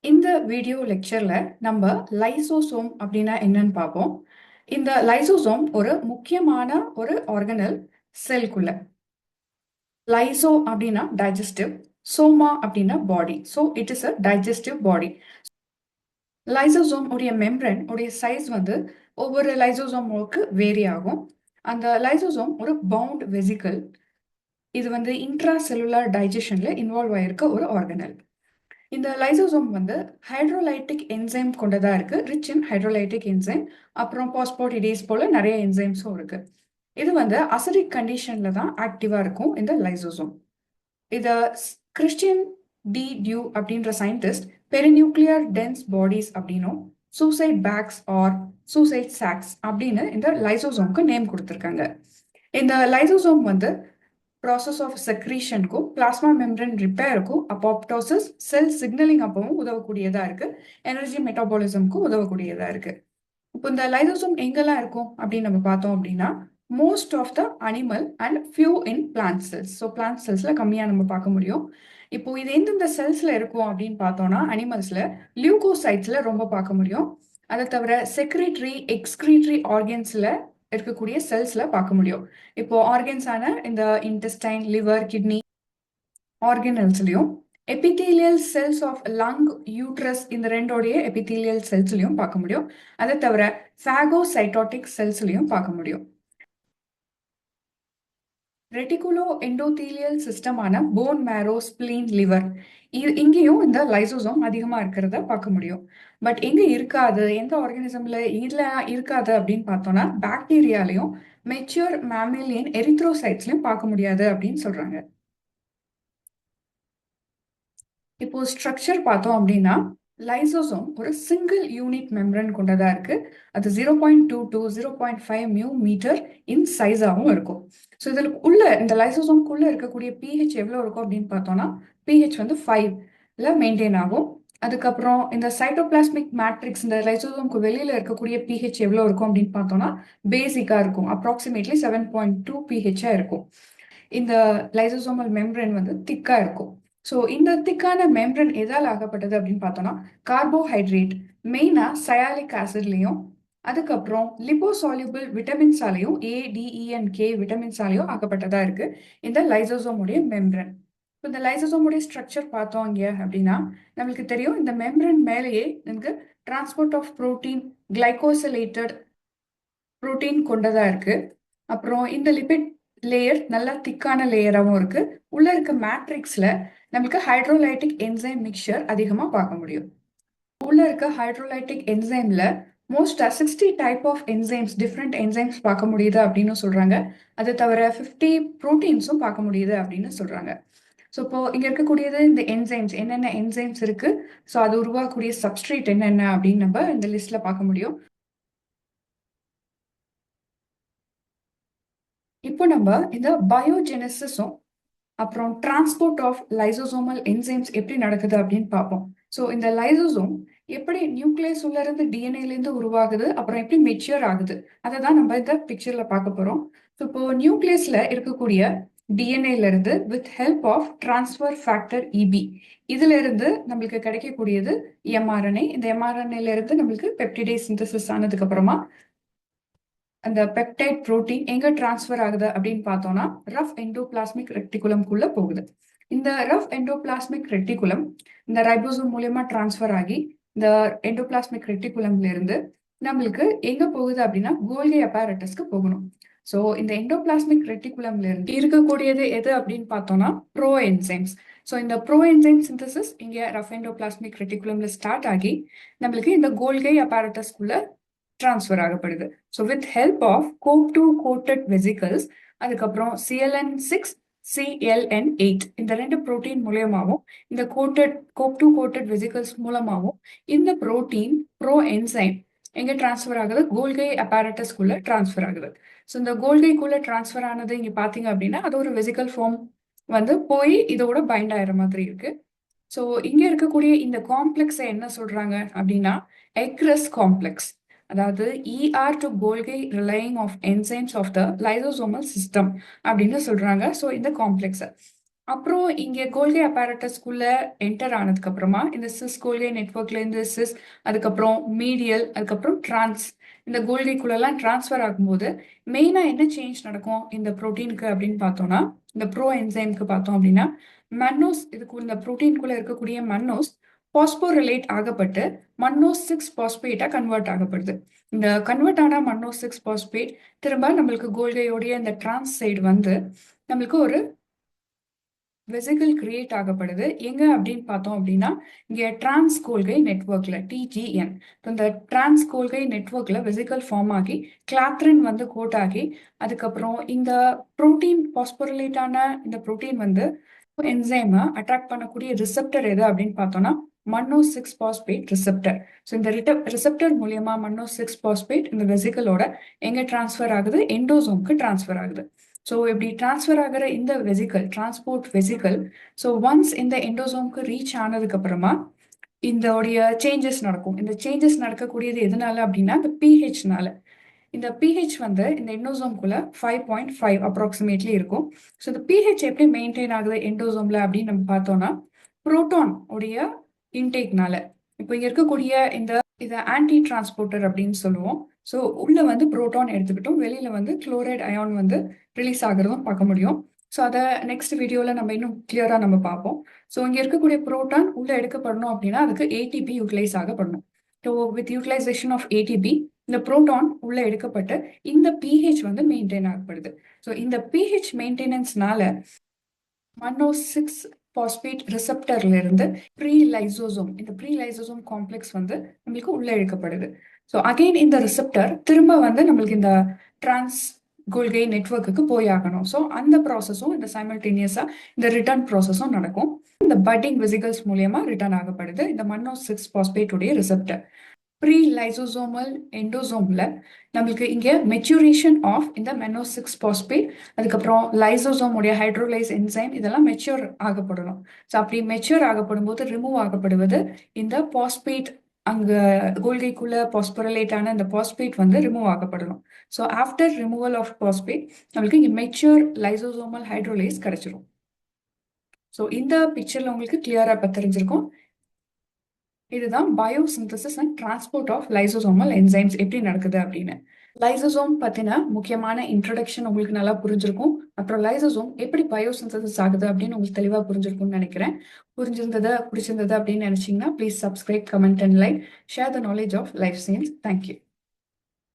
இந்த வீடியோ லெக்சர்ல நம்ம லைசோசோம் அப்படின்னா என்னன்னு பார்ப்போம். இந்த லைசோசோம் ஒரு முக்கியமான ஒரு ஆர்கனல் செல்குள்ள. லைசோ அப்படின்னா டைஜஸ்டிவ், சோமா அப்படின்னா body. So it is a digestive body. Lysosome உடைய மெம்பரன் உடைய சைஸ் வந்து ஒவ்வொரு லைசோசோமுக்கு வேரி ஆகும். அந்த லைசோசோம் ஒரு பவுண்ட் வெசிக்கல். இது வந்து இன்ட்ரா செல்லுலார் டைஜஷன்ல இன்வால்வ் ஆயிருக்க ஒரு ஆர்கனல். இந்த லைசோசோம் வந்து ஹைட்ரோலைட்டிக் என்சைம் கொண்டதா இருக்கு, ரிச் இன் ஹைட்ரோலைட்டிக் என்சைம். அப்புறம் பாஸ்போர்டிடேஸ் போல நிறைய என்சைம்ஸும் இருக்கு. இது வந்து அசிடிக் கண்டிஷன்ல தான் ஆக்டிவா இருக்கும் இந்த லைசோசோம். இத கிறிஸ்டியன் டி டியூ அப்படின்ற சயின்டிஸ்ட் பெரிநியூக்ளியர் டென்ஸ் பாடிஸ் அப்படின்னும் suicide bags or suicide sacs அப்படின்னு இந்த லைசோசோம்க்கு நேம் கொடுத்துருக்காங்க. இந்த லைசோசோம் வந்து ப்ராசஸ் ஆஃப் செக்ரீஷனுக்கும் பிளாஸ்மா மெம்பரன் ரிப்பேருக்கும் அப்போப்டோசிஸ் செல் சிக்னலிங் அப்பவும் உதவக்கூடியதா இருக்கு. எனர்ஜி மெட்டாபாலிசம்க்கும் உதவக்கூடியதா இருக்கு. இப்போ இந்த லைசோசோம் எங்கெல்லாம் இருக்கும் அப்படின்னு நம்ம பார்த்தோம் அப்படின்னா most of the animal and few in plant cells. So plant செல்ஸ்ல கம்மியா நம்ம பார்க்க முடியும். இப்போ இது எந்தெந்த செல்ஸ்ல இருக்கும் அப்படின்னு பார்த்தோம்னா அனிமல்ஸ்ல லியூகோசைட்ஸ்ல ரொம்ப பார்க்க முடியும். அதை தவிர செக்ரேட்டரி எக்ஸ்கிரீட்டரி ஆர்கன்ஸ்ல இருக்கக்கூடிய செல்ஸ்ல பார்க்க முடியும். இப்போ ஆர்கன்ஸான இந்த இன்டெஸ்டைன், லிவர், கிட்னி ஆர்கனல்ஸ்லயும், epithelial cells of lung, uterus இந்த ரெண்டோடைய எபிதீலியல் செல்ஸ்லயும் பார்க்க முடியும். அதை தவிர ஃபேகோசைட்டோட்டிக் செல்ஸ்லயும் பார்க்க முடியும். ரெட்டிகுலோ எண்டோதீலியல் சிஸ்டமான போன் மேரோ, ஸ்பிளீன், லிவர் இங்கேயும் இந்த லைசோசோம் அதிகமா இருக்கிறத பார்க்க முடியும். பட் எங்க இருக்காது, எந்த ஆர்கானிசம்ல இதுல இருக்காது அப்படின்னு பார்த்தோம்னா பாக்டீரியாலையும் மெச்சூர் மேமிலியன் எரித்ரோசைட்ஸ்லயும் பார்க்க முடியாது அப்படின்னு சொல்றாங்க. இப்போ ஸ்ட்ரக்சர் பார்த்தோம் அப்படின்னா லைசோசோம் ஒரு சிங்கிள் யூனிட் மெம்பரன் கொண்டதா இருக்கு. அது 0.2 to 0.5 மியூ மீட்டர் இன் சைஸாகவும் இருக்கும். ஸோ இதில் உள்ள இந்த லைசோசோம்குள்ள இருக்கக்கூடிய பிஹெச் எவ்வளோ இருக்கும் அப்படின்னு பார்த்தோம்னா பிஹெச் வந்து 5ல மெயின்டைன் ஆகும். அதுக்கப்புறம் இந்த சைட்டோபிளாஸ்மிக் மேட்ரிக்ஸ் இந்த லைசோசோம்க்கு வெளியில இருக்கக்கூடிய பிஹெச் எவ்வளோ இருக்கும் அப்படின்னு பார்த்தோம்னா பேசிக்கா இருக்கும். அப்ராக்சிமேட்லி 7.2 பிஹெச்சா இருக்கும். இந்த லைசோசோமல் மெம்பரன் வந்து திக்கா இருக்கும். ஸோ இந்த திக்கான மெம்பரன் எதால் ஆகப்பட்டது அப்படின்னு பார்த்தோம்னா கார்போஹைட்ரேட் மெயினா சயாலிக் ஆசிட்லையும் அதுக்கப்புறம் லிபோசால்யூபிள் விட்டமின்ஸாலையும் ADE and K விட்டமின்ஸாலையும் ஆகப்பட்டதா இருக்கு இந்த லைசோசோமுடைய மெம்பரன். இந்த லைசோசோமுடைய ஸ்ட்ரக்சர் பார்த்தோம் இங்க அப்படின்னா நம்மளுக்கு தெரியும் இந்த மெம்பரன் மேலேயே நமக்கு transport of protein, glycosylated protein கொண்டதா இருக்கு. அப்புறம் இந்த லிபிட் லேயர் நல்லா திக்கான லேயராகவும் இருக்கு. உள்ள இருக்க மேட்ரிக்ஸ்ல நமக்கு ஹைட்ரோலைட்டிக் என்சைம் மிக்சர் அதிகமா பார்க்க முடியும். உள்ள இருக்க ஹைட்ரோலைட்டிக் என்சைம்ல மோஸ்டா 60 type of enzymes, different enzymes பார்க்க முடியுது அப்படின்னு சொல்றாங்க. அது தவிர 50 ப்ரோட்டீன்ஸும் பார்க்க முடியுது அப்படின்னு சொல்றாங்க. ஸோ இப்போ இங்க இருக்கக்கூடியது இந்த என்சைம்ஸ், என்னென்ன என்சைம்ஸ் இருக்கு, ஸோ அது உருவாக்கக்கூடிய சப்ஸ்ட்ரேட் என்னென்ன அப்படின்னு நம்ம இந்த லிஸ்ட்ல பார்க்க முடியும். இப்போ நம்ம இந்த பயோஜெனசிஸும் அப்புறம் டிரான்ஸ்போர்ட் ஆஃப் லைசோசோமல் என்சைம்ஸ் எப்படி நடக்குது அப்படின்னு பார்ப்போம். ஸோ இந்த லைசோசோம் எப்படி நியூக்ளியஸ் உள்ள இருந்து டிஎன்ஏல இருந்து உருவாகுது, அப்புறம் எப்படி மெச்சூர் ஆகுது, அதை தான் நம்ம இந்த பிக்சர்ல பார்க்க போறோம். ஸோ இப்போ நியூக்ளியஸ்ல இருக்கக்கூடிய டிஎன்ஏல இருந்து with help of transfer factor இபி இதுல இருந்து நம்மளுக்கு கிடைக்கக்கூடியது எம்ஆர்என்ஏ. இந்த எம்ஆர்என்ஏல இருந்து நம்மளுக்கு பெப்டிடேஸ் சிந்தசிஸ் ஆனதுக்கு அப்புறமா அந்த பெப்டைட் புரோட்டீன் எங்க டிரான்ஸ்ஃபர் ஆகுது அப்படின்னு பார்த்தோம்னா ரஃப் எண்டோபிளாஸ்மிக் ரெட்டிகுலம்குள்ள போகுது. இந்த ரஃப் எண்டோபிளாஸ்மிக் ரெட்டிகுலம் இந்த ரைபோசோம் மூலியமா டிரான்ஸ்ஃபர் ஆகி இந்த எண்டோபிளாஸ்மிக் ரெட்டிகுலம்ல இருந்து நம்மளுக்கு எங்க போகுது அப்படின்னா கோல்கி அப்பாரட்டஸ்க்கு போகணும். ஸோ இந்த எண்டோபிளாஸ்மிக் ரெட்டிகுலம்ல இருந்து இருக்கக்கூடியது எது அப்படின்னு பார்த்தோம்னா ப்ரோ என்சைம்ஸ். ஸோ இந்த ப்ரோ என்சைம் சிந்தசிஸ் இங்க ரஃப் எண்டோபிளாஸ்மிக் ரெட்டிகுலம்ல ஸ்டார்ட் ஆகி நம்மளுக்கு இந்த கோல்கை அப்பாரட்டஸ்குள்ள டிரான்ஸ்ஃபர் ஆகப்படுது. ஸோ வித் ஹெல்ப் ஆஃப் கோப்2 கோட்டட் வெசிகல்ஸ், அதுக்கப்புறம் CLN6 CLN8 இந்த ரெண்டு புரோட்டீன் மூலியமாகவும் இந்த கோப்2 கோட்டட் வெசிகல்ஸ் மூலமாகவும் இந்த புரோட்டீன் ப்ரோ என்சைம் எங்க டிரான்ஸ்ஃபர் ஆகுது, கோல்கை அப்பாரட்டஸ்குள்ள டிரான்ஸ்ஃபர் ஆகுது. ஸோ இந்த கோல்கைக்குள்ள டிரான்ஸ்ஃபர் ஆனது இங்க பாத்தீங்க அப்படின்னா அது ஒரு வெசிகல் ஃபார்ம் வந்து போய் இதோட பைண்ட் ஆயிர மாதிரி இருக்கு. ஸோ இங்க இருக்கக்கூடிய இந்த காம்ப்ளெக்ஸை என்ன சொல்றாங்க அப்படின்னா எக்ரஸ் காம்ப்ளெக்ஸ், அதாவது ER to Golgi relying of enzymes of the lysosomal system அப்படின்னு சொல்றாங்க. ஸோ இந்த காம்ப்ளெக்ஸ் அப்புறம் இங்கே கோல்கே apparatusக்குள்ள என்டர் ஆனதுக்கு அப்புறமா இந்த சிஸ் கோல்கே நெட்ஒர்க்ல இருந்து சிஸ், அதுக்கப்புறம் மீடியல், அதுக்கப்புறம் டிரான்ஸ், இந்த கோல்கேக்குள்ளெல்லாம் டிரான்ஸ்ஃபர் ஆகும்போது மெயினா என்ன சேஞ்ச் நடக்கும் இந்த புரோட்டீனுக்கு அப்படின்னு பார்த்தோம்னா, இந்த ப்ரோ என்சைம்க்கு பார்த்தோம் அப்படின்னா மன்னோஸ், இதுக்கு இந்த புரோட்டீனுக்குள்ள இருக்கக்கூடிய மன்னோஸ் பாஸ்போரிலேட் ஆகப்பட்டு மன்னோஸ் 6 பாஸ்பேட்டா கன்வெர்ட் ஆகப்படுது. இந்த கன்வெர்ட் ஆன மன்னோஸ் 6 பாஸ்பேட் திரும்ப நம்மளுக்கு கோல்கேயோடைய இந்த டிரான்ஸ் சைடு வந்து நம்மளுக்கு ஒரு வெசிகிள் கிரியேட் ஆகப்படுது. எங்க அப்படின்னு பார்த்தோம் அப்படின்னா இங்க டிரான்ஸ் கோல்கை நெட்வொர்க்ல TGN. இந்த டிரான்ஸ் கோல்கை நெட்வொர்க்ல வெசிகிள் ஃபார்ம் ஆகி கிளாத்ரின் வந்து கோட் ஆகி அதுக்கப்புறம் இந்த புரோட்டீன் பாஸ்போரிலேட்டான இந்த புரோட்டீன் வந்து என்சைமை அட்ராக்ட் பண்ணக்கூடிய ரிசெப்டர் எது அப்படின்னு பார்த்தோம்னா மன்னோஸ் 6 பாஸ்பேட் ரிசெப்டர். ஸோ இந்த ரிசெப்டர் மூலியமா மன்னோஸ் 6 பாஸ்பேட் இந்த வெசிகிளோட எங்க டிரான்ஸ்ஃபர் ஆகுது, எண்டோசோம்க்கு டிரான்ஸ்ஃபர் ஆகுது. ஸோ இப்படி டிரான்ஸ்ஃபர் ஆகிற இந்த vesicle transport vesicle, so once இந்த எண்டோசோம்க்கு ரீச் ஆனதுக்கு அப்புறமா இதோடைய சேஞ்சஸ் நடக்கும். இந்த சேஞ்சஸ் நடக்கக்கூடியது எதனால அப்படின்னா இந்த பிஹெச்னால. இந்த பிஹெச் வந்து இந்த எண்டோசோம்குள்ள 5.5 அப்ராக்சிமேட்லி இருக்கும். ஸோ இந்த பிஹெச் எப்படி மெயின்டைன் ஆகுது எண்டோசோம்ல அப்படின்னு நம்ம பார்த்தோம்னா புரோட்டான் உடைய இன்டேக்னால. இப்போ இங்க இருக்கக்கூடிய இந்த இதை ஆன்டி டிரான்ஸ்போர்ட்டர் அப்படின்னு சொல்லுவோம். ஸோ உள்ள வந்து புரோட்டான் எடுத்துக்கிட்டோம், வெளியில வந்து குளோரைட் அயான் வந்து ரிலீஸ் ஆகுறதும் பார்க்க முடியும். ஸோ அதை நெக்ஸ்ட் வீடியோவில் நம்ம இன்னும் கிளியரா நம்ம பார்ப்போம். ஸோ இங்க இருக்கக்கூடிய புரோட்டான் உள்ள எடுக்கப்படணும் அப்படின்னா அதுக்கு ஏடிபி யூட்டிலைஸ் ஆகப்படணும். So with utilisation of ATP இந்த புரோட்டான் உள்ள எடுக்கப்பட்டு இந்த பிஹெச் வந்து மெயின்டைன் ஆகப்படுது. ஸோ இந்த பிஹெச் மெயின்டெனன்ஸ்னால மன்னோஸ் 6 பாஸ்பேட் ரிசெப்டர்ல இருந்து ப்ரீ லைசோசோம், இந்த ப்ரீ லைசோசோம் காம்ப்ளெக்ஸ் வந்து நம்மளுக்கு உள்ள இழுக்கப்படுது. ஸோ அகைன் இந்த ரிசெப்டர் திரும்ப வந்து நம்மளுக்கு இந்த டிரான்ஸ் கோல்கே நெட்வொர்க்குக்கு போய் ஆகணும். ஸோ அந்த ப்ராசஸும் இந்த சைமல்டேனியஸா இந்த ரிட்டர்ன் ப்ராசஸும் நடக்கும். இந்த பட்டிங் வெசிகல்ஸ் மூலியமா ரிட்டர்ன் ஆகப்படுது இந்த மன்னோஸ் 6 பாஸ்பேட் உடைய ரிசெப்டர். ப்ரீ லைசோசோமல் எண்டோசோம்ல நம்மளுக்கு இங்க மெச்சூரேஷன் ஆஃப் இந்த மென்னோஸ் 6 பாஸ்பேட், அதுக்கப்புறம் லைசோசோம் உடைய ஹைட்ரோலைஸ் என்சைம் இதெல்லாம் மெச்சூர் ஆகப்படணும். ஸோ அப்படி மெச்சூர் ஆகப்படும் போது ரிமூவ் ஆகப்படுவது இந்த பாஸ்பேட், அங்க கோல்கைக்குள்ள பாஸ்போரிலேட்டான இந்த பாஸ்பேட் வந்து ரிமூவ் ஆகப்படணும். So after removal of phosphate நம்மளுக்கு இங்க மெச்சூர் லைசோசோமல் ஹைட்ரோலைஸ் கிடைச்சிரும். ஸோ இந்த பிக்சர்ல உங்களுக்கு கிளியரா இப்ப தெரிஞ்சிருக்கும். இதுதான் biosynthesis and transport of lysosomal enzymes எப்படி நடக்குது அப்படின்னு. லைசோசோம் பத்தின முக்கியமான இன்ட்ரடக்ஷன் உங்களுக்கு நல்லா புரிஞ்சிருக்கும். அப்புறம் லைசோசோம் எப்படி பயோசிந்தசிஸ் ஆகுது அப்படின்னு உங்களுக்கு தெளிவா புரிஞ்சிருக்கும்னு நினைக்கிறேன். பிடிச்சிருந்தது அப்படின்னு நினைச்சீங்கன்னா please subscribe, comment and like, share the knowledge of life science. Thank you.